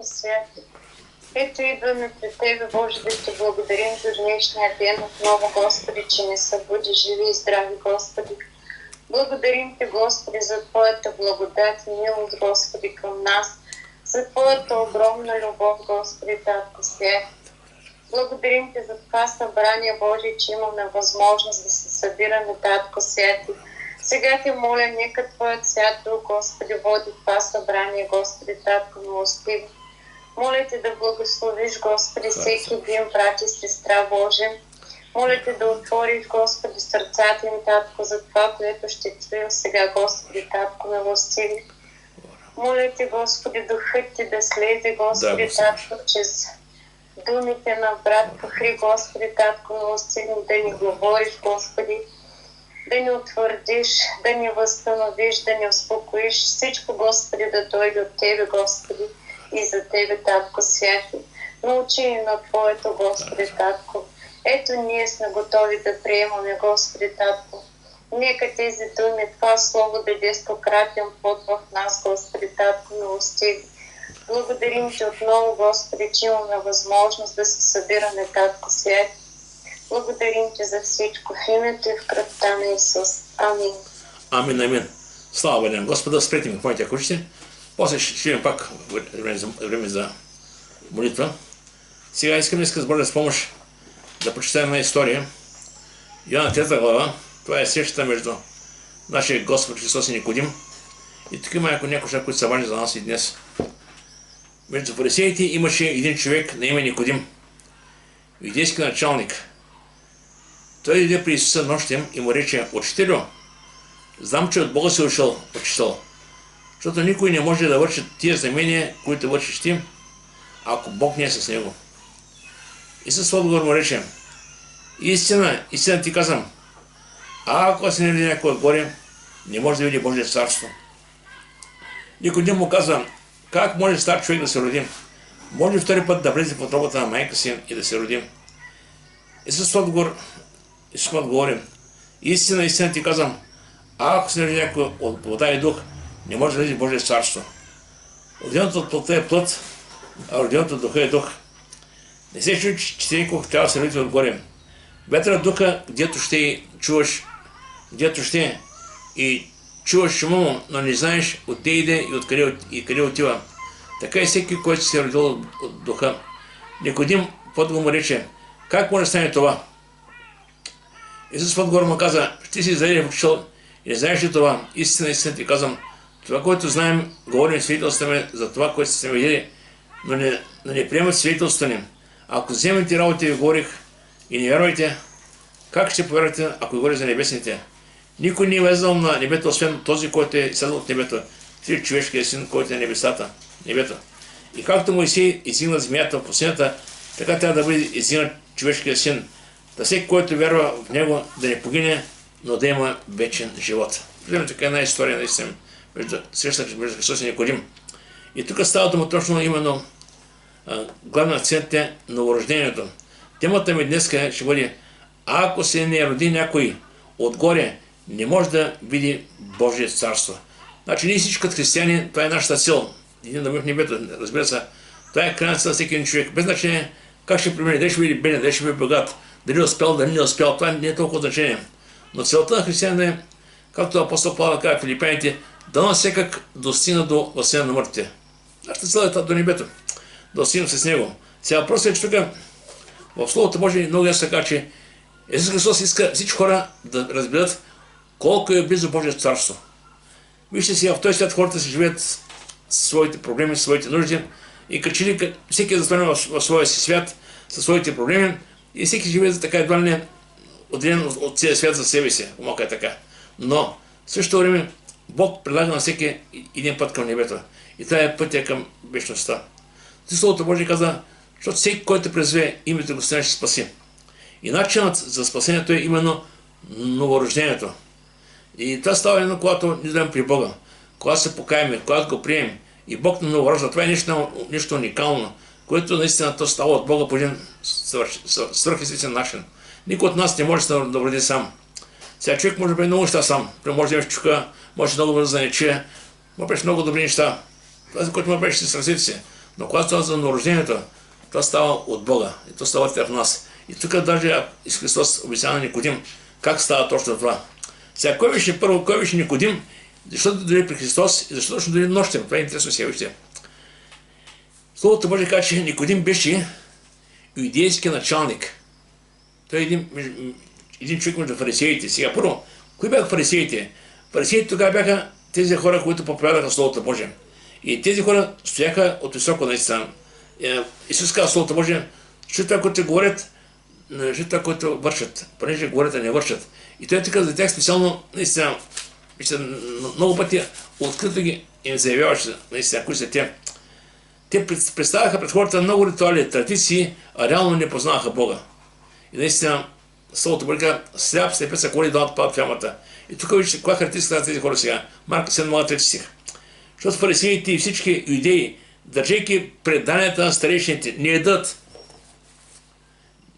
Святи. Ето идваме пред Тебе, Боже, да Ти благодарим за днешния ден отново, Господи, че ни събуди живи и здрави, Господи. Благодарим Ти, Господи, за Твоята благодат и милост, Господи, към нас, за Твоята огромна любов, Господи, Татко Свят. Благодарим Ти за това събрание, Боже, че имаме възможност да се събираме, Татко Святи. Сега Те моля, нека Твоят Свят Дух, Господи, води това събрание, Господи, Татко милостиво. Моля Те да благословиш, Господи, всеки един брат и сестра Божия. Моля Те да отвориш, Господи, сърцата им, Татко, за това, което ще чуем сега, Господи, Татко милостиви. Моля Те, Господи, Духът Ти да слезе, Господи, Татко, чрез думите на брат Кахри, Господи, Татко милостиви, да ни говориш, Господи, да ни утвърдиш, да ни възстановиш, да ни успокоиш. Всичко, Господи, да дойде от Тебе, Господи, и за Тебе, Татко Святи. Научи ни на Твоето, Господи, Татко. Ето ние сме готови да приемаме, Господи, Татко. Нека тези думи, това Слово даде стократен плод в нас, Господи, Татко милостиви. Благодарим Ти отново, Господи, че имаме възможност да се събираме, Татко Святи. Благодарим Ти за всичко в името и в кръвта на Исус. Амин. Амин, амин. Слава Бъде на Господа. Спрете ми, помните, ако ще. После ще имам пак време за молитва. Сега искам днес с Божия помощ да прочетем една история. Йоанна 3 глава. Това е срещата между нашия Господ Христос и Никодим. И тук има някои неща, които са важни за нас и днес. Между фарисеите имаше един човек на име Никодим, юдейски началник. Той дойде при Исуса нощем и му рече: Учителю, знам, че от Бога си ушъл учител, защото никой не може да върши тия знамения, които вършиш ти, ако Бог не е с него. Исус в отговор му рече: Истина, истина ти казвам, ако се не види някой отгоре, не може да види Божие царство. Никодим му казва: как може стар човек да се роди? Може ли втори път да влезе в утробата на майка си и да се роди? Исус му отговори: Истина, истина ти казвам, ако се не види някой от вода и дух, не може да види Божие царство. Роденото от плътта е плът, а роденото от духа е дух. Не се чуи, че никога трябва да се роди отгоре. Ветърът духа, гдето ще и чуваш, гдето ще и чуваш шума му, но не знаеш откъде иде и къде отива. Така и всеки, който се е родил от духа. Никодим подго му рече: как може да стане това? Исус в отговор му каза: ще си заеден учител и не знаеш ли това? Истина, истина ти казвам, това, което знаем, говорим свидетелстваме за това, което сме видели, но не приемат свидетелството ни. Ако вземете работи ви говорих и не вярвайте, как ще повярвате, ако ви говоря за небесните? Никой не е влезъл на небето, освен този, който е слязъл от небето, три човешкия син, който е небето. И както Моисей издигна змията в пустинята, така трябва да бъде издигнат човешкия син, да всеки, който вярва в него, да не погине, но да има вечен живот. Виждаме така една история, наистина, срещата между Христос и Никодим. И тук става дума точно именно главна акцент е новорождението. Темата ми днес ще бъде: ако се не роди някой отгоре, не може да види Божие царство. Значи ние всички като християни, това е нашата цел. Един да бъде в небето, разбира се. Това е крайната на всеки един човек. Без значение как ще премине, дали ще бъде беден, дали ще бъде богат, дали успял, дали не успял, това не е толкова значение. Но целта на християнина е, както апостол Павел казва в Филипяните, да на всекак достигна до възстание на мъртвите. Нашата цел е до небето, да достигнем с него. Сега въпросът е, че тук в Словото Божие много ясно така, че Исус Христос иска всички хора да разберат колко е близо Божие царство. Вижте сега, в този свят хората си живеят своите проблеми, своите нужди и като че ли всеки е затворен в своя си свят със своите проблеми и всеки живее за така едва ли не отделен от целия свят за себе си, малко е така. Но в същото време Бог предлага на всеки един път към небето. И това е пътя към вечността. Словото Божие каза, защото всеки, който призве името Господня, ще спаси. И начинът за спасението е именно новорождението. И това става едно, когато ние дадем при Бога. Когато се покаем, когато го приемем и Бог ни новорожда. Това е нещо уникално, което наистина то става от Бога по един свръхестествен начин. Никой от нас не може да роди сам. Сега човек може да бъде много неща сам. Може да имаш чука, може много да занече, може да много добри неща. Това, за което му беше с ръцете си. Но когато става за новорождението, това става от Бога. И то става в нас. И тук даже Исус Христос обяснява на Никодим как става точно това. Сега, кой беше Никодим? Защото дойде при Христос и защото точно дойде нощем. Това е интересно сега вижте. Словото Божие казва, че Никодим беше юдейски началник. Той е един човек между фарисеите. Сега първо, кои бяха фарисеите? Фарисеите тогава бяха тези хора, които проповядаха Словото Божие. И тези хора стояха от високо наистина. Исус казва Словото Божие, че това, което говорят, че това, което вършат, понеже говорят, а не вършат. И той така за тях специално, наистина, много пъти открито им заявяваше, наистина, кои са те. Те представяха пред хората много ритуали, традиции, а реално не познаваха Бога. И наистина, Словото Божие сляп, слепеца, коли да отпадат в ямата. И тук вижте, каква характеристика на тези хора сега. Марка 7, 3 стих. Защото фарисеите и всички юдеи, държейки преданията на старейшините, не едат,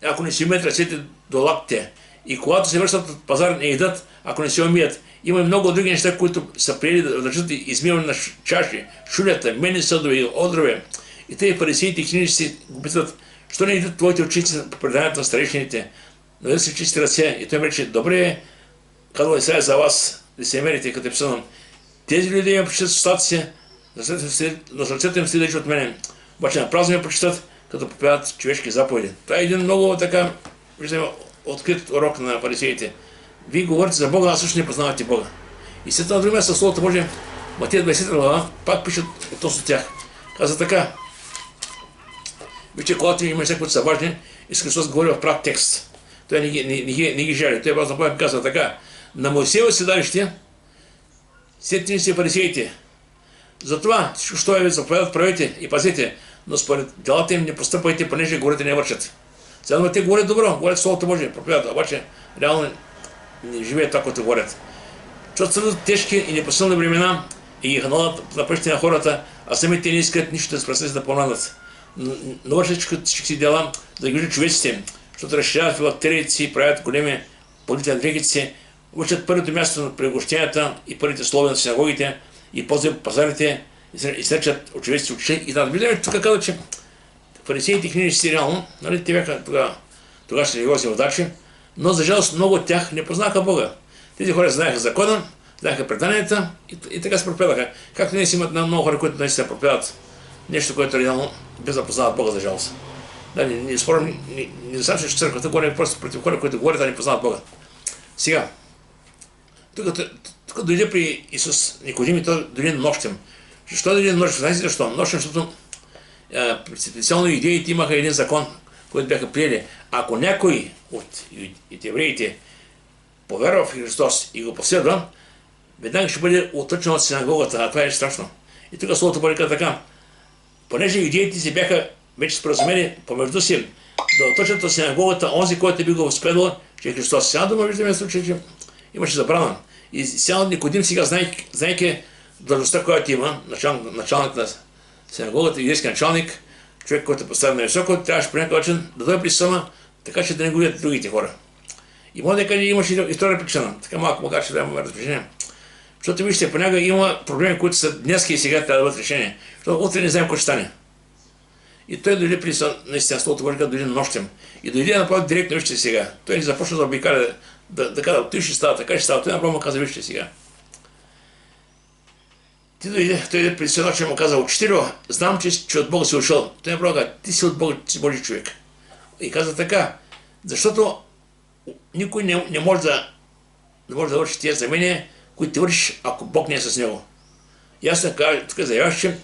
ако не си умият ръцете до лактите. И когато се връщат от пазар, не едат, ако не се умият. Има и много други неща, които са приели да държат измиване на чаши, шулята, мени съдове, одрове. И тези фарисеите и книжници го питат, що не идат твоите ученици по преданията на старейшините? Но да се чисти ръце. И той ме рече, добре е, казва Исаия за вас, да се мерите, като е писано. Тези люди имат почитат в устата си, на сърцето им следват от мене. Обаче на празно ме почитат, като проповядат човешки заповеди. Това е един много така, виждаме, открит урок на фарисеите. Вие говорите за Бога, а също не познавате Бога. И след това на друго място Словото Божие, Матея 20 глава, пак пишат относно тях. Каза така. Вижте, когато има неща, които са важни, Исус Христос говори в прав текст. Той не ги жали. Той просто напомня казва така. На Моисеево седалище сетни си фарисеите. Затова всичко, що ви заповядат, правете и пазете, но според делата им не постъпвайте, понеже говорите не вършат. Сега те говорят добро, говорят Словото Божие, проповядат, обаче реално не живеят това, което говорят. Защото са тежки и непосилни времена и ги хнаlat на пъщи на хората, а самите не искат нищо да се пресъси да помагат. Но вършат всички си дела, да ги виждат човеците, защото разширяват филактериите си, правят големи политики на дрегици, учат първото място на прегощенията и първите слова на синагогите и после пазарите и сречат от човеците учени. И да виждаме тук казва, че фарисеите и книжници реално, нали, те бяха тогава ще религиозни водачи, но за жалост много от тях не познаха Бога. Тези хора знаеха закона, знаеха преданията и така се проповядаха. Както днес имат много хора, които наистина проповядат нещо, което реално без да познават Бога за жалост. Да, не спорим, не достатъчно, че църквата говори просто против хора, които говорят, а не познават Бога. Сега, тук дойде при Исус Никодим и той дойде нощем. Защо дойде нощем? Знаете защо? Нощем, защото специално идеите имаха един закон, който бяха приели. Ако някой от евреите повярва в Христос и го последва, веднага ще бъде оттъчен от синагогата, а това е страшно. И тук Словото Божие казва така. Понеже идеите си бяха вече споразумени помежду си да оттъчат от синагогата онзи, който би го възпредвал, че е Христос. Сега дума виждаме случай, че имаше забрана. И сега Никодим сега, знайки длъжността, която има, началник на синагогата, юдейски началник, човек, който е поставен на високо, трябваше по някакъв начин да дойде при съма, така че да не го видят другите хора. И може да кажа, имаше и втора причина. Така малко макар ще дадем разрешение. Защото вижте, понякога има проблеми, които са днес и сега трябва да бъдат решение. Защото утре не знаем какво ще стане. И той дойде при наистина Словото Божие, дойде нощем. И дойде направо директно, вижте сега. Той не започна да обикаля, да казва, той ще става, така ще става. Той направо му каза, вижте сега. Той дойде при следно, че му каза, учителю, знам, че от Бога си ушъл. Той направо каза, ти си от Бога, ти си Божи човек. И каза така, защото никой не може да върши тия знамения, които ти вършиш, ако Бог не е с него. И аз тук заявяваш, че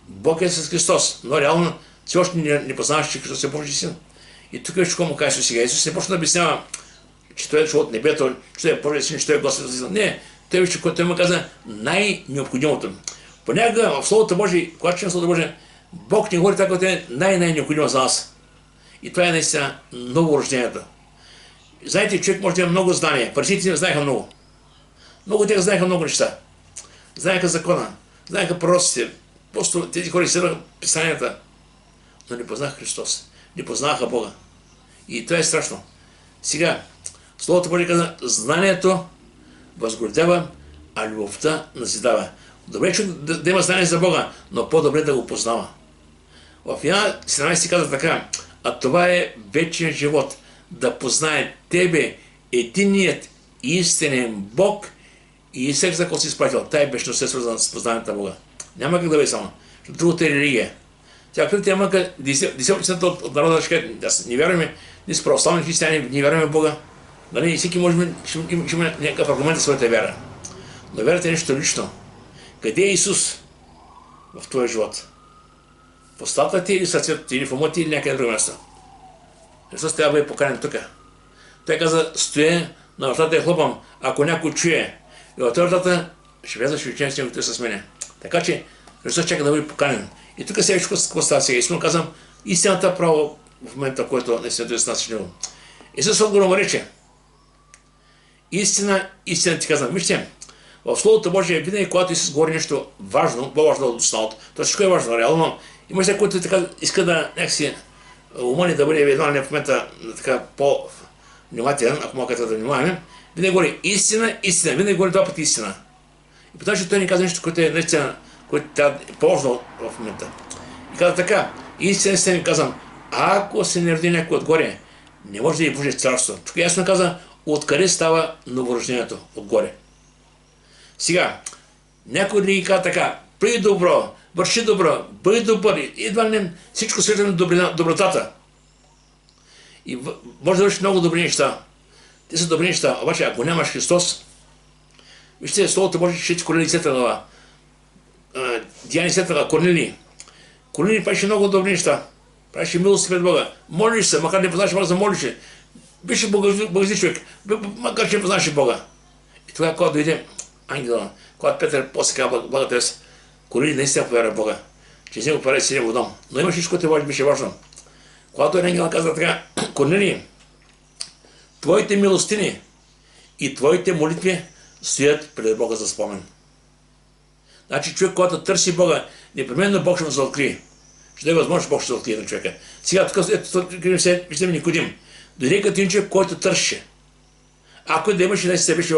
Бог е с Христос, но реално все още не познаваш, че Христос е Божи син. И тук виж какво му казва сега. Исус не почна да обяснява, че той е дошъл от небето, че той е Божи син, че той е Господ. Не, той виж, че той му каза най-необходимото. Понякога в Словото Божие, когато чуем Словото Божие, Бог ни говори така, което е най-необходимо за нас. И това е наистина ново рождението. Знаете, човек може да има много знания. Фарисеите не знаеха много. Много от тях знаеха много неща. Знаеха закона, знаеха пророците. Просто тези хора изследваха писанията, но не познаха Христос. Не познаха Бога. И това е страшно. Сега, Словото Божие каза, знанието възгордява, а любовта назидава. Добре, че да има знание за Бога, но по-добре да го познава. В Йоанна 17 казва така, а това е вечен живот, да познае Тебе, единият истинен Бог и Исус, за който си изпратил. Тая вечност е свързана с познаването на Бога. Няма как да бъде само. Другата е религия. Тя като тя мъка, 10% от народа ще кажат, аз не вярваме, ние сме православни християни, не вярваме в Бога. Нали, всеки може ще има някакъв аргумент за своята вяра. Но вярата е нещо лично. Къде е Исус в твоя живот? В устата ти или сърцето ти, или в ума ти, или някъде друго място? Исус трябва да бъде поканен тук. Той каза, стоя на вратата и хлопам, ако някой чуе. И от тази вратата ще вляза, ще речем с него, той с мене. Така че Христос чака да бъде поканен. И тук сега какво става сега? Искам казвам, истината право в момента, който наистина е с нас с него. Исус отговор му рече, истина ти казвам. Вижте, в Словото Божие винаги, когато Исус говори нещо важно, по-важно от останалото, то всичко е важно, реално. Има се, който така иска да някакси умани да бъде едва не в момента така по-внимателен, ако мога да внимаваме, винаги говори истина, винаги говори два пъти истина. И потому че той ни казва нещо, което е наистина, което е по-важно в момента. И казва така, истина ми казвам, ако се не роди някой отгоре, не може да и Божие царство. Тук ясно каза, откъде става новорождението отгоре. Сега, някой да ги казва така, прави добро, върши добро, бъди добър, едва не всичко свързано добротата. И може да върши много добри неща. Те са добри неща, обаче ако нямаш Христос, вижте, Словото Божие чете Корнилий 10 глава. Деяния 10 глава, Корнилий. Корнилий правеше много добри неща. Правеше милост пред Бога. Молиш се, макар не познаваше Бога, молиш се. Беше богазли човек, макар че не познаваше Бога. И тогава, когато дойде ангела, когато Петър после каза благата вест, Корнилий наистина повярва в Бога, че с него повярва си в дом. Но имаше всичко, което беше важно. Когато ангел каза така, Корнилий, твоите милостини и твоите молитви стоят пред Бога за спомен. Значи човек, когато търси Бога, непременно Бог ще му се открие. Ще даде възможност, Бог ще се открие на човека. Сега тук виждаме Никодим. Дойде като един човек, който търсеше. Ако да имаше да се беше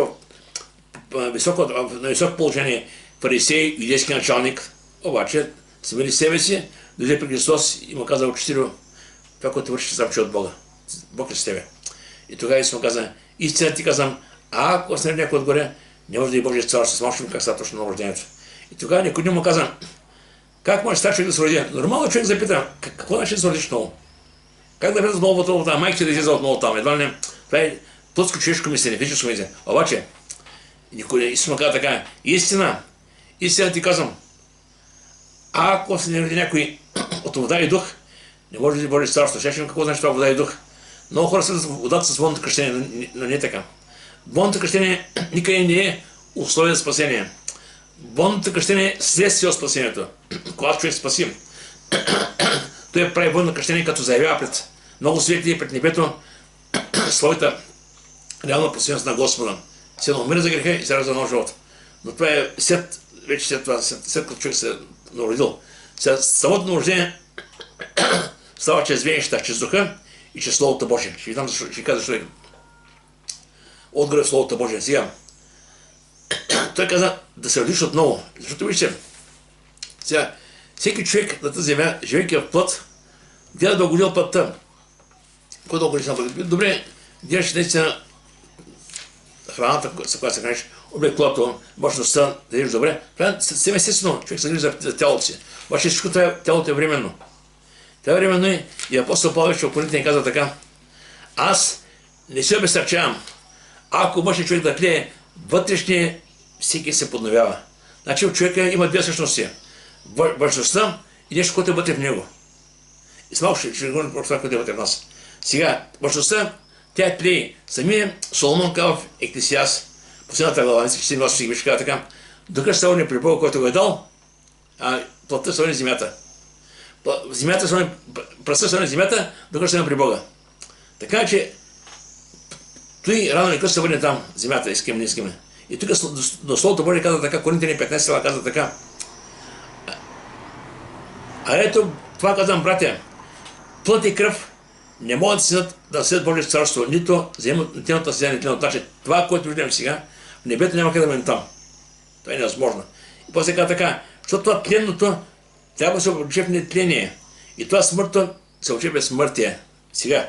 на високо положение фарисей, юдейски началник, обаче смели себе си, дойде при Христос и му каза учителю, това, което върши, знам, че от Бога. Бог е с тебе. И тогава му каза, истина ти казвам, ако се някой отгоре, не може да е Божие царство, с малко как става точно на рождението. И тогава Никодим му каза, как може стар човек да се роди? Нормално човек запита, какво значи да се родиш много? Как да влезе отново в това? Майка да излезе отново там. Едва не, това е плътско човешко мислене, физическо мислене. Обаче, Исус му каза така, истина ти казвам, ако се не роди някой от вода и дух, не може да е Божие царство. Ще какво значи това вода и дух? Много хора са водата с водното кръщение, но не е така. Водното кръщение никъде не е условие за спасение. Водното кръщение е следствие от спасението. Когато човек спаси, той прави водно кръщение, като заявява пред много свидетели пред небето своята реална посветеност на Господа. Се умира за греха и се ражда нов живот. Но това е вече след това, след като човек се е народил. Самото рождение става чрез две неща, чрез духа и чрез Словото Божие. Ще ви дам, ще кажа защо е. Отгоре в Словото Божие. Сега, той каза да се родиш отново. Защото вижте, сега, всеки човек на тази земя, живейки в плът, гледа да оголил пътта. Кой да оголиш на път? Добре, гледаш наистина храната, за която се храниш, облеклото, мощността, да ядеш добре. Съвсем естествено, човек се грижи за тялото си. Обаче всичко тялото е временно. Това е временно и апостол Павел в Коринтяни казва така, аз не се обезсърчавам. Ако може човек да клее, вътрешния всеки се подновява. Значи от човека има две същности. Външността и нещо, което е вътре в него. И с малко ще говорим про това, което е вътре в нас. Сега, външността, тя е тлее. Самия Соломон казва в Еклесиаст, последната глава, не си гласа, ще казва така, докато се върне при Бога, който го е дал, а плътта се върне земята. Земята се върне, пръстта се върне земята, докато се върне при Бога. Така че, той рано или късно се върне там, земята, искаме, не искаме. И тук до Словото Божие казва така, Коринтяни 15 глава казва така. А ето, това казвам, братя, плът и кръв не могат да седят Божието царство, нито вземат тяната си, нито значи това, което виждам сега, в небето няма къде да бъдем там. Това е невъзможно. И после казва така, защото това тленното трябва да се облече в нетление. И това смъртта се учи безсмъртие. Сега,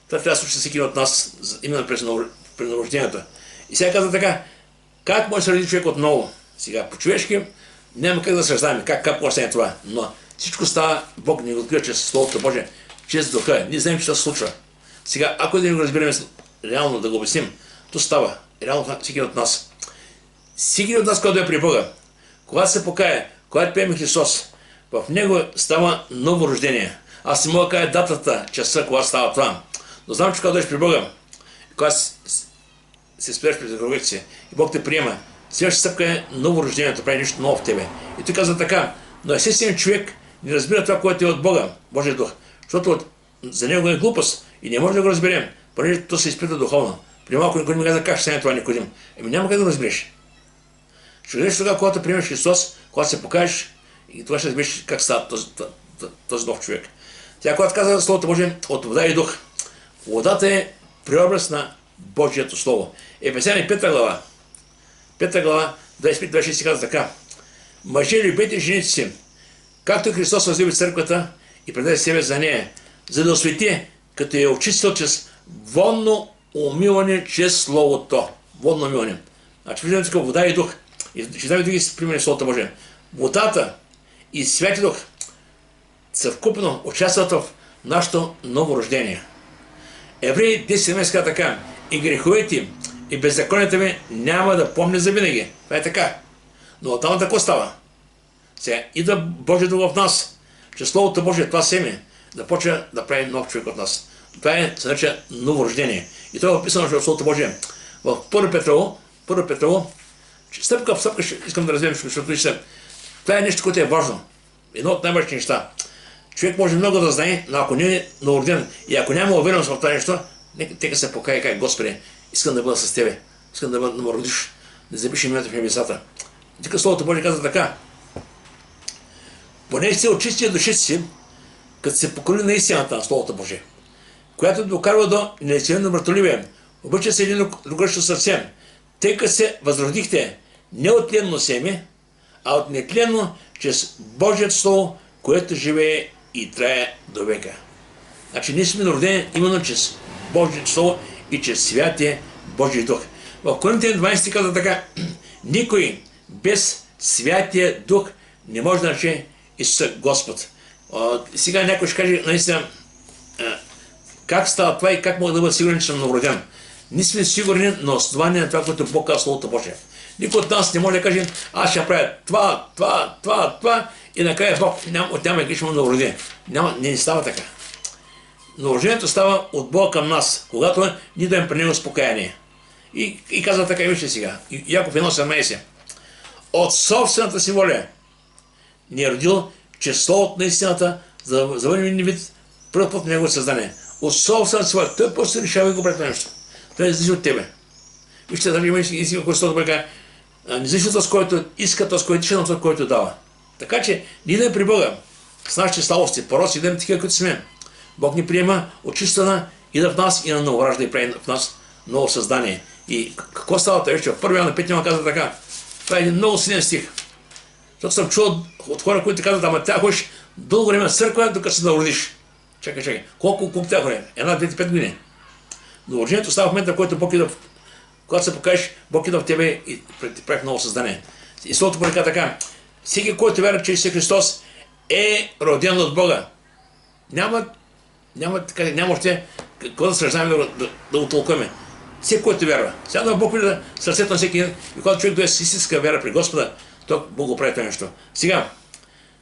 това трябва да случи всеки от нас, именно при новорождението. И сега казва така, как може да се роди човек отново? Сега, по-човешки няма как да се раздаваме, как може да стане това. Но всичко става, Бог ни го открива чрез Словото Божие, чрез Духа. Ние знаем, че това се случва. Сега, ако да ни го разберем реално, да го обясним, то става. Реално всеки от нас. Всеки от нас, който е при Бога, когато се покая, когато приеме Христос, в него става ново рождение. Аз не мога да кажа датата, часа, когато става това. Но знам, че когато дойдеш при Бога, когато се спреш пред гробовете си и Бог те приема, следващата стъпка е ново рождението, прави нещо ново в тебе. И той казва така, но естествен човек не разбира това, което е от Бога, Божия дух, защото за него е глупост и не може да го разберем, понеже то се изпита духовно. При малко Никодим каза, как ще стане това, Никодим? Няма как да го разбереш. Ще разбереш тогава, когато приемеш Христос, когато се покажеш и тогава ще разбереш как става този нов човек. Тя, когато каза Словото Божие от вода и дух, водата е преобраз на Божието Слово. Ефесяни 5 глава. 5 глава, 25-26 си казва така. Мъже, любете жените си, както Христос възлюби църквата и предаде себе за нея, за да освети, като я очистил чрез водно умиване чрез Словото. Водно умиване. Значи виждаме тук вода и дух. И ще даме други примери Словото Божие. Водата и Святи Дух съвкупно участват в нашето ново рождение. Евреи 10 казва така. И греховете и беззаконията ви няма да помня за винаги. Това е така. Но оттам тако става. Сега идва Божия дух в нас, че Словото Божие, това семе, да почва да прави нов човек от нас. Това се нарича ново рождение. И това е описано в Словото Божие. В 1 Петрово, стъпка в стъпка искам да разберем, защото това е нещо, което е важно. Едно от най-важните неща. Човек може много да знае, но ако не е новороден и ако няма увереност в това нещо, нека се покая, кай, Господи, искам да бъда с Тебе, искам да ме родиш, да запишем името в небесата. Тук Словото Божие казва така. Понеже се очисти душите си, като се покори на истината на Словото Божие, която докарва до нелицемерно братолюбие, обича се един другъщо сърце, тъй като се възродихте не от тленно семе, а от нетленно чрез Божието Слово, което живее и трае до века. Значи ние сме родени именно чрез Божието Слово и чрез Святия Божий Дух. В Коринтияни 12 казва така, никой без Святия Дух не може да нарече Исуса Господ. Сега някой ще каже наистина как става това и как мога да бъда сигурен, че съм новороден. Ние сме сигурни на основание на това, което Бог казва в Словото Божие. Никой от нас не може да каже, аз ще правя това и накрая Бог отнема и ще му новороден. Не става така. Новорождението става от Бога към нас, когато ние дадем при него спокаяние. И казва така, вижте сега, Яков 1:17. От собствената си воля ни е родил чрез Словото на истината, за да бъдем един вид първ път в неговото създание. От собствената си воля. Той просто решава и го прави нещо. Това не зависи от тебе. Вижте, дали има истина, който Словото Божие казва, не зависи от този, който иска, този, който иска, но този, който дава. Така че ние да при Бога с нашите слабости, пороци, да такива, които сме. Бог ни приема очистена и да в нас, и на новоражда и прави в нас ново създание. И какво става това? Вижте, в 1 Йоанна 5 казва така. Това е един много силен стих. Защото съм чул от хора, които казват, ама тя ходиш дълго време в църква, докато се народиш. Чакай. Колко тя ходи? 1, 2, 5 години. Новорождението става в момента, в който Бог идва, когато се покажеш, Бог идва в тебе и прави ново създание. И Словото Божие така. Всеки, който вярва, че Исус Христос е роден от Бога. Няма още какво да се раздаваме да го толкуваме. Всеки, който вярва. Сега да Бог види сърцето на всеки един. И когато човек дойде с истинска вяра при Господа, то Бог го прави това нещо. Сега,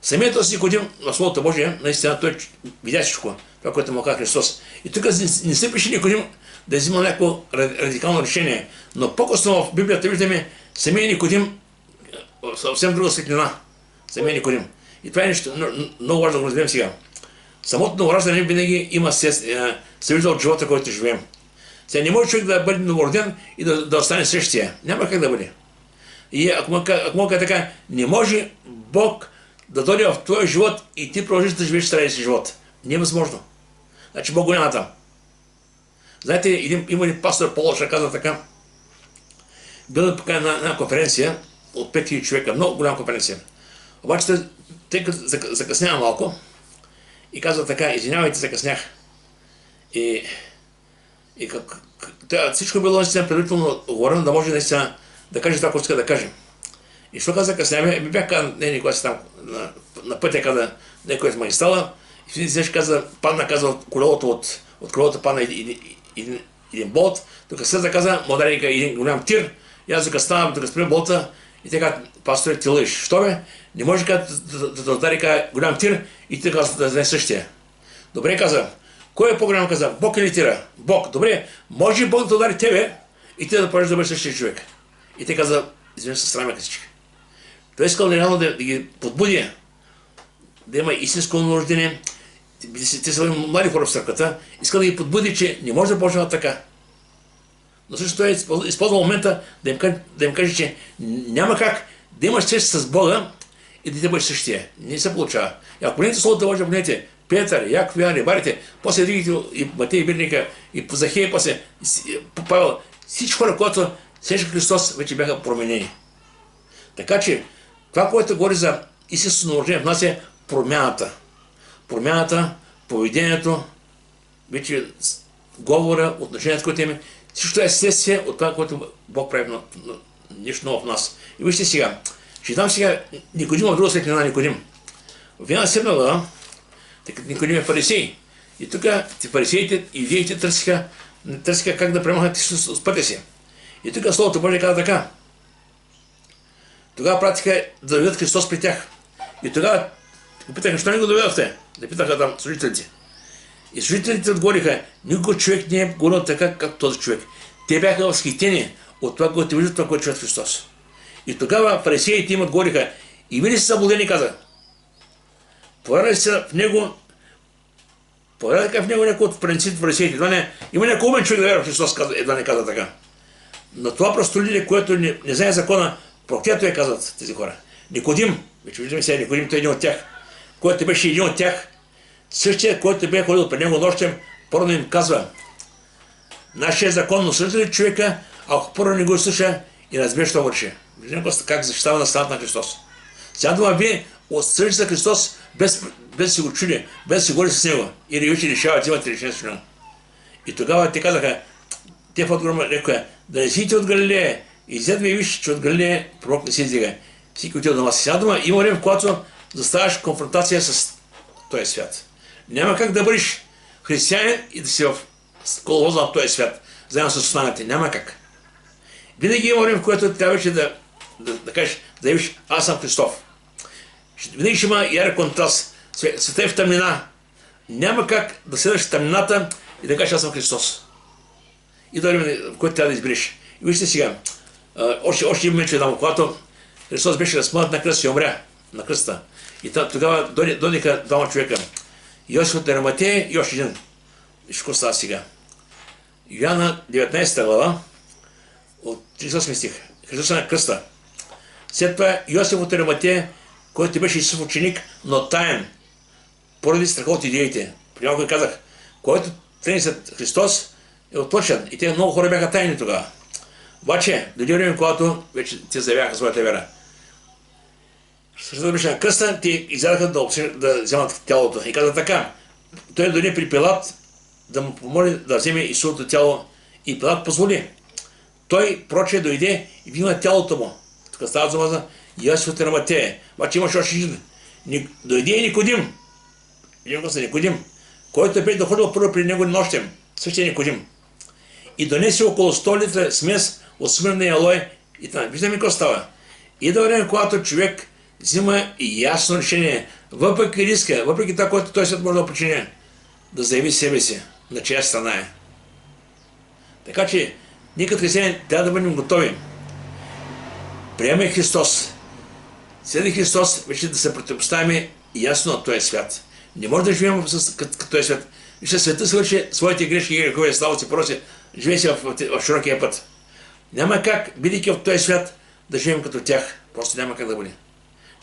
самият този Никодим в Словото Божие, наистина той видя всичко, това, което му каза Христос. И тук не се пише Никодим да взима някакво радикално решение. Но по-късно в Библията виждаме самия Никодим съвсем друга светлина. Самия Никодим. И това е нещо много важно да го разберем сега. Самото новораждане винаги има се вижда от живота, който живеем. Сега не може човек да бъде новороден и да остане същия. Няма как да бъде. И ако мога така, не може Бог да дойде в твоя живот и ти продължиш да живееш стария си живот. Не е възможно. Значи Бог го няма там. Знаете, има един пастор Полоша, казва така. Бил поканен на една конференция от 5000 човека, много голяма конференция. Обаче, тъй като закъснява малко, и казва така: извинявайте, закъснях. И всичко било наистина предварително говорено, да може наистина да каже това, което иска да каже. И що каза закъсняваме? Бях казал, никога си там на пътя, каза някой с магистрала, и в един сеш каза, падна, каза колелото от колелото падна един болт, тук след каза, модарика един голям тир, и аз тук ставам, тук спрем болта, и така, пасторе, ти лъжиш. Що бе? Не може да удари голям тир и ти каза да не същия. Добре, каза. Кой е по-голям, каза? Бог или тира? Бог. Добре, може Бог да удари тебе и ти да пожеш да бъдеш същия човек. И те каза, извинявай се, срамяка всички. Той искал реално да ги подбуди, да има истинско нуждение. Те са млади хора в църквата, искал да ги подбуди, че не може да почнат така. Но също той е използвал момента да им каже, че няма как да имаш среща с Бога и да ти бъдеш същия. Не се получава. И ако погледнете Словото Божие, погледнете Петър, Яков, Йоан, рибарите, после видите и Матей, Бирника, и Захей, после Павел, всички хора, които срещаха Христос, вече бяха променени. Така че, това, което говори за истинското наложение в нас е промяната. Промяната, поведението, вече говора, отношението, което имаме, всичко е следствие от това, което Бог прави нещо ново в нас. И вижте сега, ще дам сега Никодим в друга светлина на Никодим. В една 7 глава, тъй като Никодим е фарисей. И тук фарисеите и юдеите търсиха как да премахнат с пътя си. И тук Словото Божие каза така. Тогава пратиха да доведат Христос при тях. И тогава го питаха, що не го доведохте? Да питаха там служителите. И служителите отговориха, никой човек не е говорил така, както този човек. Те бяха възхитени от това, което виждат, това, което чуят Христос. И тогава фарисеите им отговориха, и вие ли сте заблудени, каза. Повярвали се в него, повярвали в него някой от фарисеите. Има някой умен човек да вярва в Христос, едва не каза така. Но това простолюдие, което не знае закона, проклято е, казват тези хора. Никодим, вече виждаме сега, Никодим, той е един от тях, който беше един от тях, същия, който бе ходил при него нощем, първо им казва, нашия закон, но слуша ли човека, ако първо не го слуша и разбира, що върши. Виждаме как защитава на страната на Христос. Сега дума, вие отсъждате за Христос, без да си го чули, без да си говори с него. Или вече решавате, имате решение с него. И тогава те казаха, те в отговор рекоя, да не сидите от Галилея, изследвай и виж, че от Галилея пророк не си издига. Всеки отива дома си. Сега дума, има време, в когато заставаш конфронтация с този свят. Няма как да бъдеш християнин и да си в коловоза на този свят, заедно с останалите. Няма как. Винаги има време, в което трябваше да кажеш, да явиш, аз съм Христов. Винаги ще има ярък контраст. Света е в тъмнина. Няма как да седаш в тъмнината и да кажеш, аз съм Христос. И до време, в което трябва да избереш. И вижте сега, още има момент, когато Христос беше разпънат на кръст и умря на кръста. И тогава дойдеха двама човека. Йосиф от Ариматея и още един. Виж какво става сега. Йоанна 19 глава, от 38 стих. Христос е на кръста. След това Йосиф от Ариматея, който беше Исусов ученик, но таен, поради страха от идеите. При някой казах, който тръгне след Христос, е отлъчен. И те много хора бяха тайни тогава. Обаче, дойде време, когато вече те заявяха своята вера. Христос беше на кръста, те изядаха да вземат тялото. И каза така, той дойде при Пилат да му помоли да вземе Исусовото тяло. И Пилат позволи. Той, проче, дойде и вина тялото му. Тук става дума за Йосиф от Ариматея. Обаче имаше още един. Дойде и Никодим. Никодим, който беше доходил първо при него нощем. Същия Никодим. И донесе около 100 литра смес от смирна и алой. И там, виждаме какво става. И до време, когато човек взима и ясно решение, въпреки риска, въпреки това, което той свет може да причиня, да заяви себе си, на чия страна е. Така че, ние като християни трябва да бъдем готови. Приемай Христос. Следи Христос, вече да се противопоставяме ясно на този свят. Не може да живеем като този свят. Вижте, света свърши своите грешки и грехове, слава си, проси, живее си в широкия път. Няма как, бидейки в този свят, да живеем като тях. Просто няма как да бъде.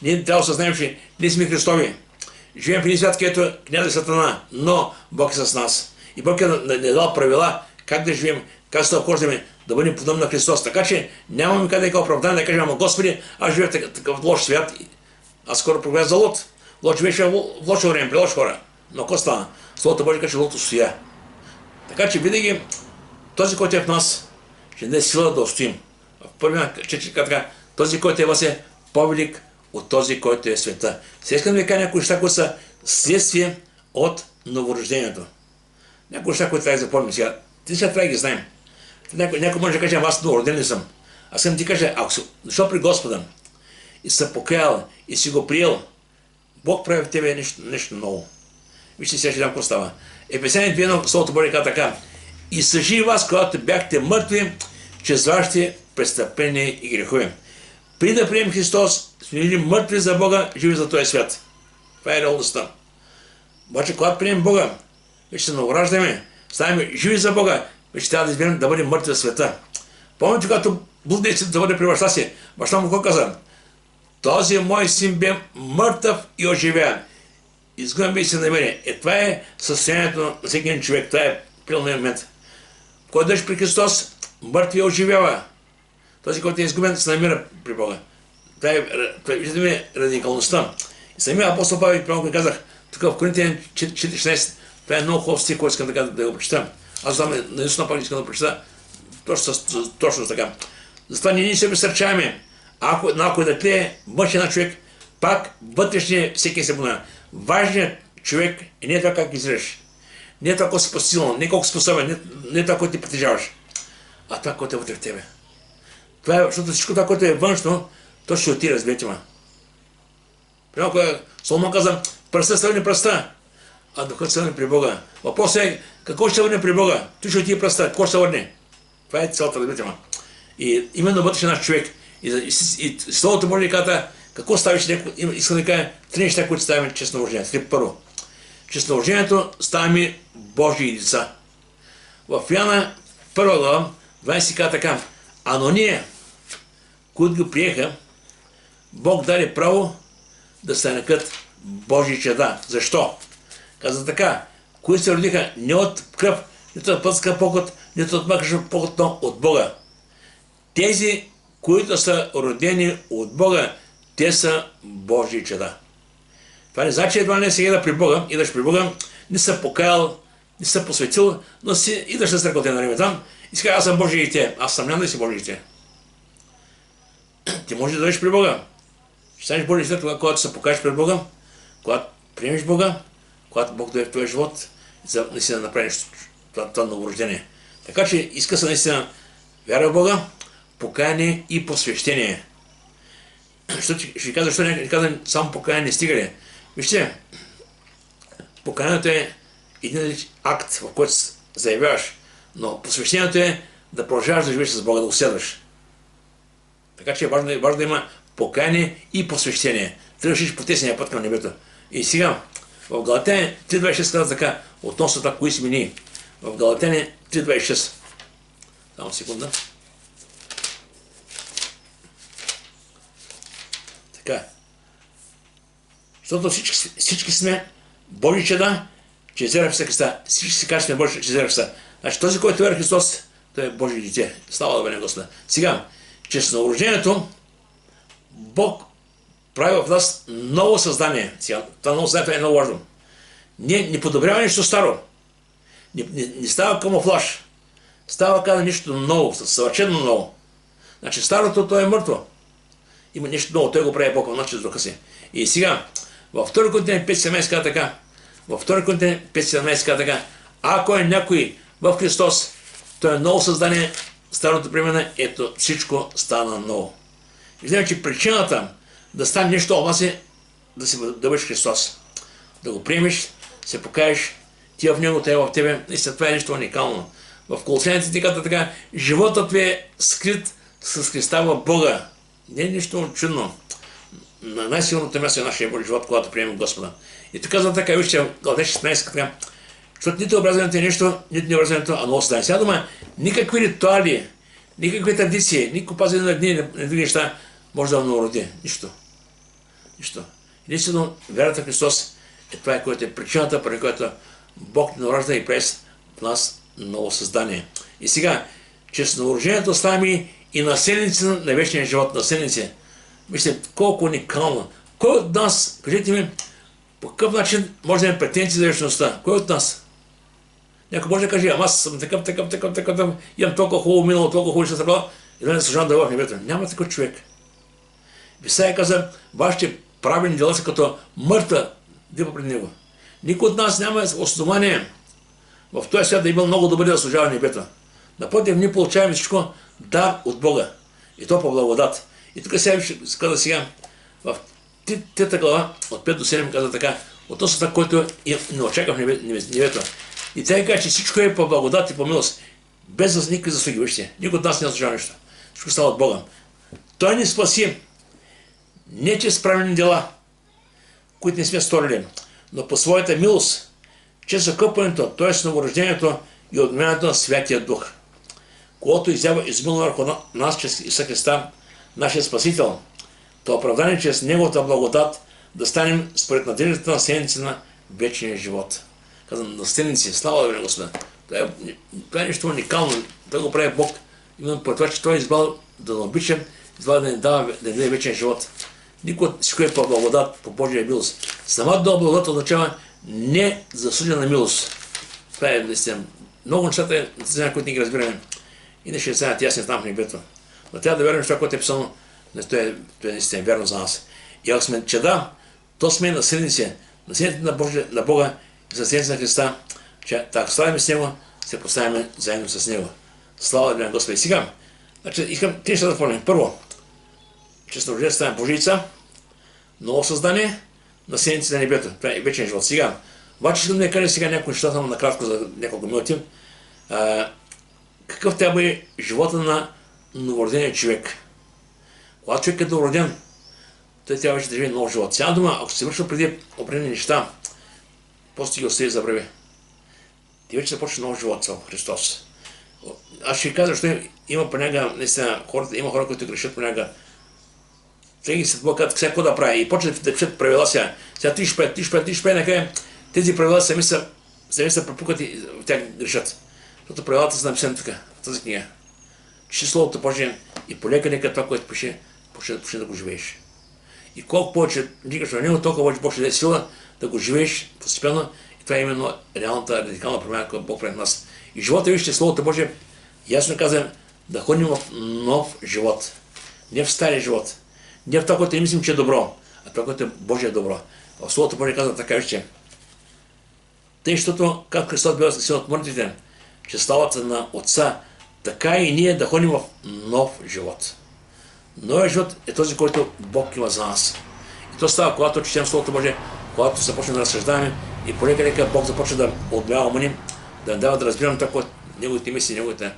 Ние трябва да осъзнаем, че ние сме Христови. Живеем в един свят, където князя Сатана, но Бог е с нас. И Бог е дал правила как да живеем, как да се обхождаме, да бъдем подобни на Христос. Така че нямаме къде да оправдание да кажем, ама Господи, аз живея в такъв лош свят. Аз скоро прогледах за Лот. Лот живееше в лошо време, при лоши хора. Но какво стана? Словото Божие каже, лото стоя. Така че винаги този, който е в нас, ще даде сила да устоим. В първия четвърка така, този, който е вас е по-велик от този, който е в света. Сега искам да ви кажа някои неща, които са следствие от новорождението. Някои неща, които трябва да запомним сега. Ти сега трябва да ги знаем. Някой може да каже, аз новороден ли съм. Аз съм ти кажа, ако си дошъл при Господа и се покаял и си го приел, Бог прави в тебе нещо ново. Вижте сега, ще дам какво става. Ефесяни 2, Словото Божие казва така. И съжи вас, когато бяхте мъртви, чрез вашите престъпления и грехове. Преди да приемем Христос, сме били мъртви за Бога, живи за този свят. Това е реалността. Обаче, когато приемем Бога, вече се новораждаме, ставаме живи за Бога, вече трябва да изберем да бъдем мъртви за света. Помните, когато блудният да бъде при баща си, баща му какво каза? Този мой син бе мъртъв и оживя. Изгубен и се намери. Това е състоянието на всеки един човек. Това е пълният момент. Който дойде при Христос, мъртви оживява. Този, който е изгубен, се намира при Бога. Това е радикалността. И самия апостол Павел, прямо казах, тук в Коринтияни 4:16, това е много хубав стих, който искам да го прочитам. Аз знам, наистина пак искам да прочита точно така. Затова ние се безсърчаваме. Ако да тлее мъж на човек, пак вътрешния всеки се бунава. Важният човек е не това как изглеждаш, не това колко си посилен, не колко способен, не това, което ти притежаваш, а това, което е вътре в тебе. Това е, защото всичко това, което е външно, то ще отиде, разберете ме. Примерно, Соломон каза, пръста се върне пръста, а духът се върне при Бога. Въпросът е, какво ще се върне при Бога? Той ще отиде пръста, какво ще се върне? Това е цялата, разберете ме. И именно вътрешен наш човек. И Словото Божие казва, какво ставиш, искам да кажа, три неща, които ставаме честнорождението. Първо, честнорождението ставаме Божии деца. В Йоанна 1 глава 20 казва така, а но ние, които го приеха, Бог даде право да се нарекат Божии чада. Защо? Каза така, които се родиха не от кръв, нито от плътска поход, нито от мъкъчна поход, но от Бога. Тези, които са родени от Бога, те са Божии чада. Това не значи едва не сега да при Бога, идаш при Бога, не са покаял, не са посветил, но си идаш на църквата на време там и си казва, аз съм Божие дете, аз съм няма да си Божие дете. Ти можеш да дойдеш при Бога. Ще станеш Божие дете тогава, когато се покажеш пред Бога, когато приемеш Бога, когато Бог дойде в твоя живот, за наистина да направиш това новорождение. Така че иска се наистина вяра в Бога, покаяние и посвещение. Ще кажа, защо не казвам само покаяние не стига ли? Вижте, покаянието е един акт, в който заявяваш, но посвещението е да продължаваш да живееш с Бога, да го следваш. Така че е важно да има покаяние и посвещение. Тръгваш по тесния път към небето. И сега, в Галатяни 3.26 казва така, относно това, кои сме ние. В Галатяни 3.26. Само секунда. Така. Защото всички сме Божии чада, чрез вяра в Исуса Христа. Всички си кажат, сме Божии чрез вяра в Христа. Значи този, който вяра в Христос, той е Божие дете. Слава да бъде Господа. Сега, чрез новорождението, Бог прави в нас ново създание. Сега, това ново създание е много важно. Не подобрява нещо старо. Не става камуфлаж. Става каза нещо ново, съвършено ново. Значи старото, то е мъртво. Има нещо ново, той го прави Бог в нас чрез духа си. И сега, във 2 Коринтияни 5:17 казва така, във 2 Коринтияни 5:17 казва така, ако е някой в Христос, той е ново създание, старото премина, ето всичко стана ново. Виждаме, че причината да стане нещо от нас е да бъдеш Христос. Да го приемеш, се покажеш, ти в него, те в тебе, наистина това е нещо уникално. В Колосяните ти казва така, животът ви е скрит с Христа в Бога. Не е нищо чудно. На най-силното място е нашия живот, когато приемем Господа. И тук казвам така, вижте, Галатяни 16, така, защото нито образованието е нещо, нито необразованието, а ново създание. Сега дума, никакви ритуали, никакви традиции, никакво пазене на дни, на други неща може да новороди. Нищо. Нищо. Единствено, вярата в Христос е това, което е причината, поради която Бог ни наражда и прави в нас ново създание. И сега, чрез новорождението ставаме и наследници на вечния живот, наследници. Вижте, колко уникално. Кой от нас, кажете ми, По какъв начин може да имаме претенции за вечността? Кой от нас? Някой може да каже, ама аз съм такъв, имам толкова хубаво минало, толкова хубаво ще се събрал, и да не служам да в небето. Няма такъв човек. Исаия каза, вашите правилни дела са като мъртва дива пред него. Никой от нас няма основание в този свят да има много добър да служава небето. Напротив, ние получаваме всичко дар от Бога. И то по благодат. И тук сега каза сега, в трета глава, от 5 до 7 каза така, относно това, който не очаква в небето. И тя каза, че всичко е по благодат и по милост. Без никакви заслуги, вижте. Никой от нас не заслужава нещо. Всичко става от Бога. Той ни спаси не чрез правилни дела, които не сме сторили, но по своята милост, чрез закъпването, т.е. новорождението и отмяната на Святия Дух, когато измилва върху нас чрез Исуса Христа, нашия Спасител, то оправдание чрез Неговата благодат да станем според надеждата на наследници на вечния живот. Казвам, наследници, слава да Господа. Това е нещо уникално. Той го прави Бог, именно по това, че Той е избрал да обича, избрал да ни даде вечен живот. Никой всичко е по благодат, по Божия милост. Самата благодат означава не заслужена милост. Това е наистина. Много нещата, които не ги разбираме. И не ще станат ясни там в небето. Но трябва да верим, че това, което е писано, това е наистина вярно за нас. И ако сме чеда, то сме наследници на Бога и наследници на Христа, че ако ставаме с Него, се поставяме заедно с Него. Слава на Господи. Сега, значи, искам три неща да помня. Първо, че с рождение ставаме Божийца, ново създание, наследници на небето. Това е вечен живот. Сега, обаче искам да кажа сега някои неща, само накратко за няколко минути. Какъв трябва да бъде живота на новородения човек? Когато човек е новороден, той трябва да живее нов живот. Сега дума, ако се вършва преди определени неща, после ги остави за време. Ти вече започва нов живот с Христос. Аз ще ви кажа, защото има понякога, наистина, има хора, които грешат понякога. Всеки се казват какво да прави и почват да пишат правила сега. Сега ти ще прави, накрая тези правила сами се пропукат и в тях грешат. Защото правилата са написани тук, в тази книга. Че Словото Божие и полека това, което пише, почне да го живееш. И колко повече дигаш на него, толкова повече Бог ще даде сила да го живееш постепенно. И това е именно реалната радикална промяна, която Бог прави в нас. И живота, вижте, Словото Божие ясно казвам, да ходим в нов живот. Не в стария живот. Не в това, което не мислим, че е добро, а това, което е Божие добро. В Словото Божие казва така, вижте. Тъй, защото, както Христос бил син от мъртвите, че славата на Отца, така и ние да ходим в нов живот. Новият живот е този, който Бог има за нас. И то става, когато четем Словото Божие, когато започнем да разсъждаваме и полека Бог започва да отблява умни, да дава да разбирам това, което неговите мисли, да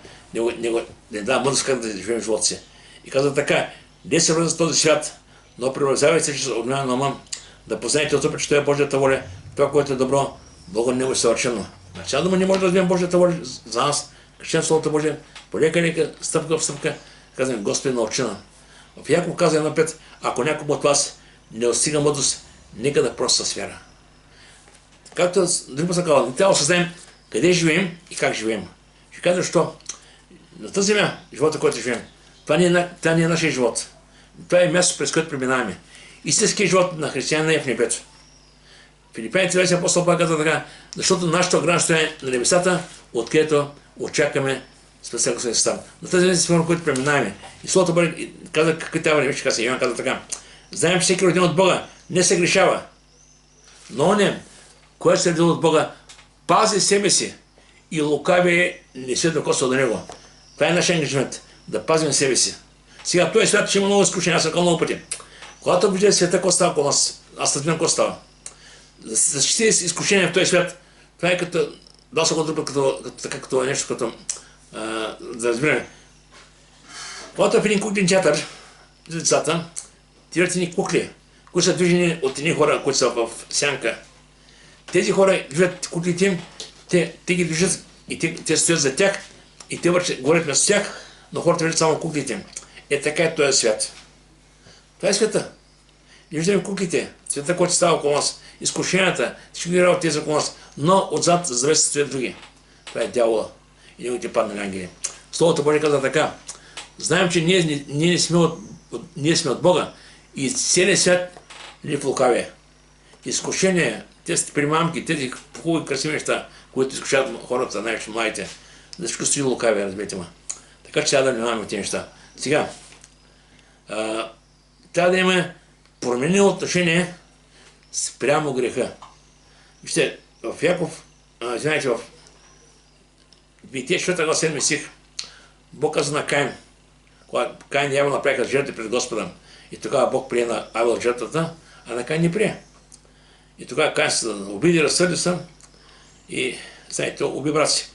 дава мъдрост как да живеем живота си. И казва така, не се връзва с този свят, но преобразявайте се чрез обмяна на ума, да познаете от опит, че това е Божията воля, това, което е добро, Бога него е съвършено. Значи, дума не може да разберем Божията воля за нас, качем Словото Божие, полека, стъпка в стъпка, казваме, Господи, научи ме. В Яков казва едно пет, ако някой от вас не достига мъдрост, нека да просто с вяра. Както други път са казали, не трябва да осъзнаем къде живеем и как живеем. Ще кажа, защо на тази земя, живота, който живеем, това не е нашия живот. Това е място, през което преминаваме. Истинският живот на християнина е в небето. Филипяните 20 апостол Павел казва така, защото нашето гражданство е на небесата, откъдето очакваме спасението си Христа. На тази земя сме, които преминаваме. И Словото Божие каза какви трябва да вече каза. Йоан каза така. Знаем, че всеки роден от Бога не се грешава. Но не, който се родил от Бога, пази себе си и лукавие не се докосва до него. Това е нашия ангажимент. Да пазим себе си. Сега, този свят ще има много изкушения, аз съм казал много пъти. Когато виждате света, какво става около нас? Аз разбирам какво става. Да се защити изкушения в този свят, това е като, дал съм го друг като нещо, като да разбираме. Когато в един куклен театър за децата, ти видят едни кукли, които са движени от едни хора, които са в сянка. Тези хора движат куклите им, те ги движат и те стоят за тях и те говорят вместо тях, но хората виждат само куклите им. Е така е този свят. Това е света. Не виждаме куклите, света, който става около нас, изкушенията, всички ги работи тези около нас, но отзад за завеса стоят други. Това е дявола и неговите паднали ангели. Словото Божие казва така. Знаем, че ние сме от Бога и целият свят ни в лукавие. изкушения, тези примамки, тези хубави красиви неща, които изкушават хората, най-вече младите, за всичко стои лукави, разберете ма. Така че трябва да внимаваме тези неща. Сега, трябва да има променено отношение спрямо греха. Вижте, в Яков, знаете, в Битие 4 глава 7 стих, Бог каза на Каин, когато Каин и Авел направиха жертви пред Господа, и тогава Бог прие на Авел жертвата, а на Каин не прие. И тогава Каин се обиди, разсърди се и, знаете, уби брат си.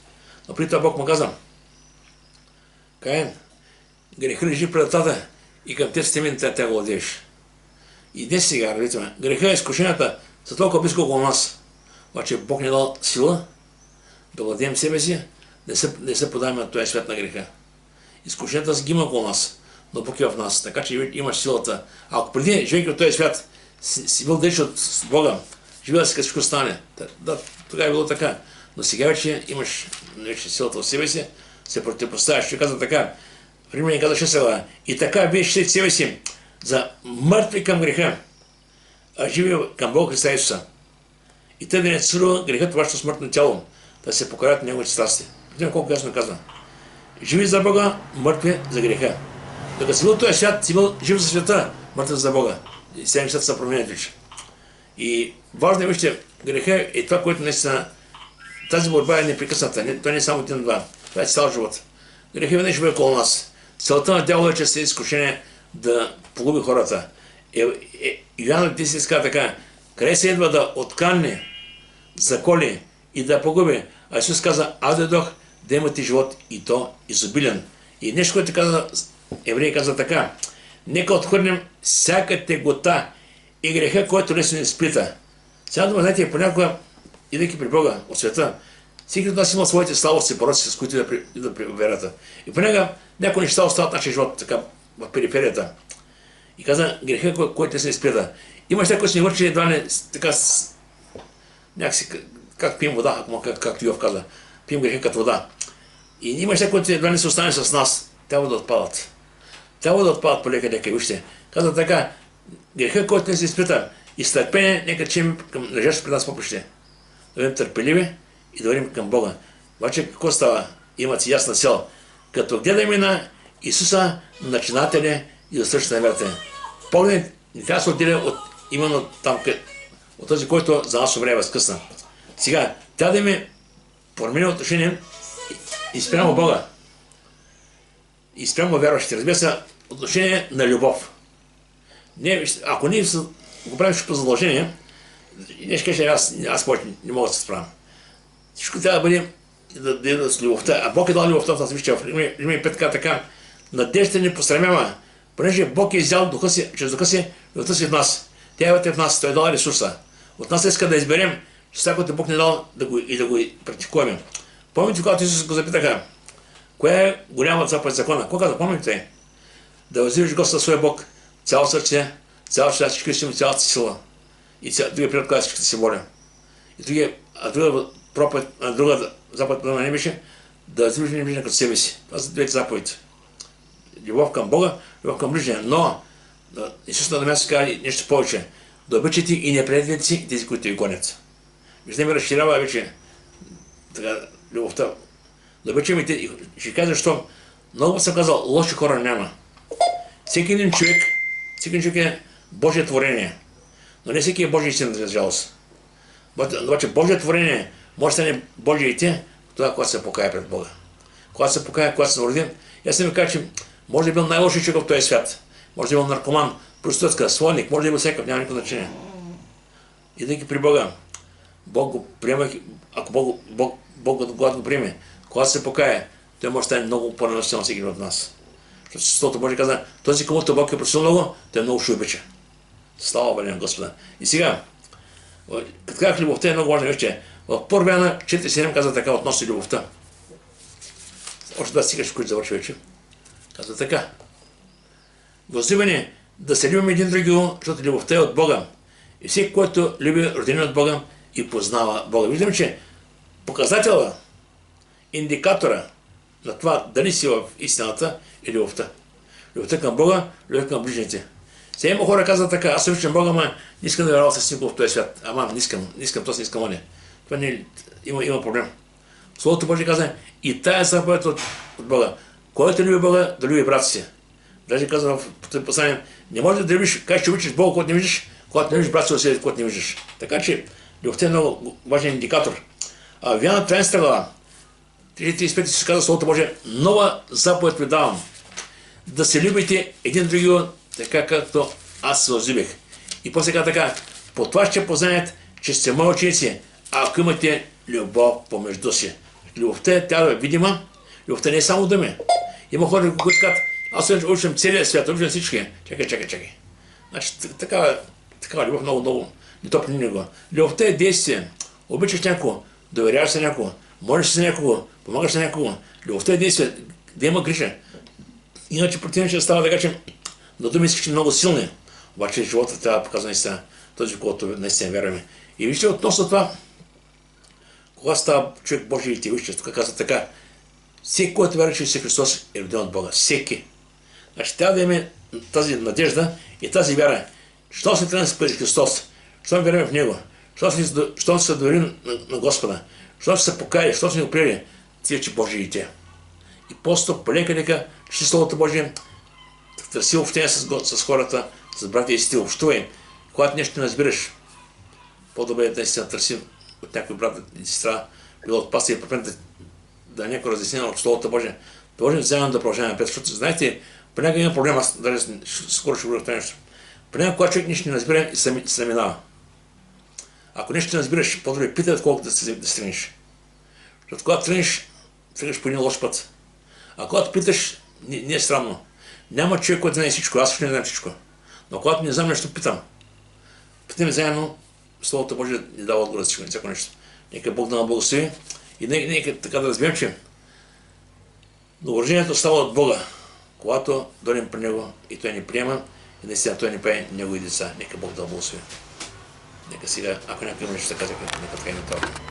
Но при това Бог му каза: Каин, греха лежи пред тата и към тези стеми не те владееш. И днес сега, разбирате, греха и изкушенията са толкова близко около нас. Обаче Бог ни е дал сила да владеем себе си, да се подаваме на този свят на греха. Изкушенията са гима около нас, но Бог е в нас. Така че имаш силата. Ако преди, живейки от този свят, си бил далеч от Бога, живея си като всичко стане. Да, тогава е било така. Но сега вече имаш силата в себе си, се противопоставяш. Ще казва така, Римляни казва 6 глава: и така вие ще себе си за мъртви към греха, а живи към Бога Христа Исуса. И те да не царува грехът вашето смъртно тяло, да се покорят неговите страсти. Видим колко ясно казва. Живи за Бога, мъртви за греха. Докато си бил този свят, си бил жив за света, мъртъв за Бога. И сега нещата са променят вече. И важно е, вижте, греха е това, което наистина, тази борба е непрекъсната. Това не е само един-два. Това е цял живот. Греха винаги ще бъде около нас. Целта на дявола е, че се изкушение да погуби хората. Йоан 10 казва така: къде се идва да отканне, заколи и да погуби. А Исус каза: аз дойдох да имате живот и то изобилен. И нещо, което каза Евреи, каза така: нека отхвърнем всяка тегота и греха, който лесно ни сплита. Сега да знаете, понякога, идейки при Бога от света, всеки от нас има своите слабости, пороци, с които да при верата. И понякога някои неща остават нашия живот така в периферията. И каза: греха, който лесно ни сплита. Има неща, които се ни върши едва не така някакси, как пием вода, както Йов каза. Пием греха като вода. И има неща, които едва не се остане с нас. Трябва да отпадат. Трябва да отпадат полека-лека. Вижте, каза така: греха, който не се изпита, и с търпение нека чим към лежащото при нас поприще. Да бъдем търпеливи и да вървим към Бога. Обаче какво става? Имат си ясна цел. Като гледаме на Исуса, начинателя и достъпващ на верата. Поглед не трябва да се отделя от именно там, от този, който за нас време възкъсна. Сега, трябва да има променено отношение и спрямо Бога. И спрямо вярващите. Разбира се, отношение на любов. Ако ние го правим по задължение, нещо каже: аз повече не мога да се справям. Всичко трябва да бъде да е с любовта. А Бог е дал любовта в нас. Вижте, в Римляни 5 така: надеждата ни посрамява, понеже Бог е изял духа си, чрез духа си, любовта си в нас. Тя е вътре в нас, Той е дал ресурса. От нас иска да изберем, че всякото Бог не е дал да го практикуваме. Помните, когато Исус го запитаха: коя е голяма заповед закона? Какво каза? Помните? Да възлюбиш Господа своя Бог цяло сърце, цяло свят, всички си, цялата си сила. И другия период, когато всичките си воля. И друга заповед не беше да възлюбиш ближния като себе си. Това са двете заповеди. Любов към Бога, любов към ближния. Но Исус на място каза нещо повече: да обичате и неприятелите си, и тези, които ги гонят. Вижте, ме разширява вече така любовта. Да обичаме и ще кажа, защо много съм казал: лоши хора няма. Всеки един човек е Божие творение. Но не всеки е Божие истина, за жалост. Обаче Божие творение може да стане Божие и те, тогава, когато се покая пред Бога. Когато се покая, когато се народи. Аз съм ви кажа, че може да е бил най-лоши човек в този свят. Може да е бил наркоман, проститутка, сводник, може да е бил всякакъв, няма никакво значение. Идейки при Бога, Бог го приема, ако Бог когато го приеме, когато се покая, той може да стане много по-ненасилен всеки от нас. Защото Божие каза: този, комуто Бог е простил много, той много ще обича. Слава Богу на Господа. И сега, като казах, любовта е много важна. Вижте, в Първа Йоанна 4:7 казва така относно любовта. Още да стигаш, които завърши вече. Казва така: възлюбени, да се любим един други, защото любовта е от Бога. И всеки, който люби, роден от Бога и познава Бога. Виждаме, че показателът, индикатора на това дали си в истината е любовта. Любовта към Бога, любовта към ближните. Сега има хора казват така, аз обичам Бога, ама не искам да работя с никого в този свят. Ама не искам, то не искам оне. Това не има проблем. Словото Божие казва, и тая заповед от Бога. Който люби Бога, да люби брата си. Даже казва в послание, не може да любиш, как ще обичаш Бога, когато не виждаш, когато не виждаш брат си, когато не виждаш. Така че любовта е много важен индикатор. Вяна 13 глава, 35 се казва Словото Божие, нова заповед ви давам. Да се любите един другиго, така както аз се възлюбих. И после така, по това ще познаят, че сте мои ученици, ако имате любов помежду си. Любовта тя е видима, любовта не е само думи. Има хора, които казват, аз учим целия свят, учим всички. Чакай. Значи такава любов много не топли него. Любовта е действие. Обичаш някого, доверяваш се някого, молиш се някого, помагаш на някого. Любовта е действие, да има грижа. Иначе противно ще става така, че на думи всички много силни. Обаче живота трябва да показва наистина този, който наистина вярваме. И вижте относно това, кога става човек Божий и ти вижте, тук казва така, всеки, който вярва, че Исус Христос е роден от Бога. Всеки. Значи трябва да имаме тази надежда и тази вяра. Що се трябва да се бъде Христос? Що вярваме в Него? Що се доверим на Господа? Що се покаяли? Що се ни опрели? Тие, че Божии и те. И просто полека че Словото Божие търси общение с хората, с братя и сестри, общувай. Когато нещо не разбираш, по-добре е да си търсим от някой брат и сестра, било от пастир и пропен да някой разяснява от Словото Божие. Да можем заедно да продължаваме напред, защото знаете, понякога има проблем, аз даже скоро ще говоря това нещо. Понякога, когато човек нещо не разбира и се минава. Ако нещо не разбираш, по-добре питай, отколкото да стремиш. Защото когато тръгнеш по един лош път. А когато питаш, не е срамно. Няма човек, който знае всичко, аз ще не знам всичко. Но когато не знам нещо, питам. Питаме заедно, Словото Божие ни дава отговор за всичко, всяко нещо. Нека Бог да ни благослови и нека така да разберем, че новорождението става от Бога, когато дойдем при Него и Той ни приема и наистина Той ни прави Негови деца. Нека Бог да благослови. Нека сега, ако някой има нещо да казва, нека така и на това.